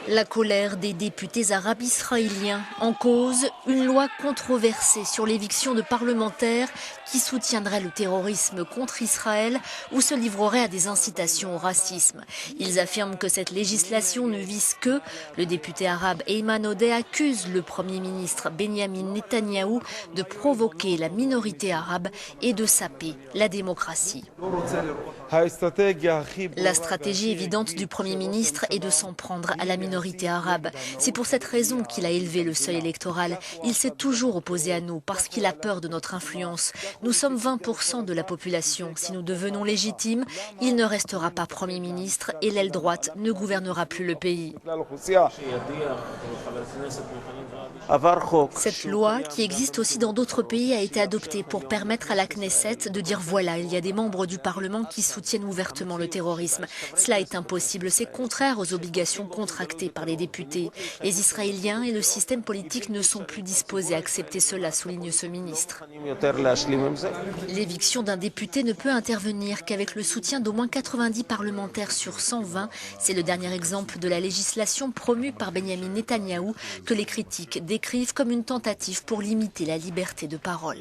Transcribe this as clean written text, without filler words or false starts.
La colère des députés arabes israéliens. En cause, une loi controversée sur l'éviction de parlementaires qui soutiendraient le terrorisme contre Israël ou se livreraient à des incitations au racisme. Ils affirment que cette législation ne vise que. Le député arabe Ayman Odeh accuse le Premier ministre Benyamin Netanyahou de provoquer la minorité arabe et de saper la démocratie. La stratégie évidente du Premier ministre est de s'en prendre à la minorité arabe. C'est pour cette raison qu'il a élevé le seuil électoral. Il s'est toujours opposé à nous parce qu'il a peur de notre influence. Nous sommes 20% de la population. Si nous devenons légitimes, il ne restera pas Premier ministre et l'aile droite ne gouvernera plus le pays. Cette loi, qui existe aussi dans d'autres pays, a été adoptée pour permettre à la Knesset de dire voilà, il y a des membres du Parlement qui soutiennent ouvertement le terrorisme. Cela est impossible, c'est contraire aux obligations contractées par les députés. Les Israéliens et le système politique ne sont plus disposés à accepter cela, souligne ce ministre. L'éviction d'un député ne peut intervenir qu'avec le soutien d'au moins 90 parlementaires sur 120. C'est le dernier exemple de la législation promue par Benyamin Netanyahou que les critiques décrivent comme une tentative pour limiter la liberté de parole.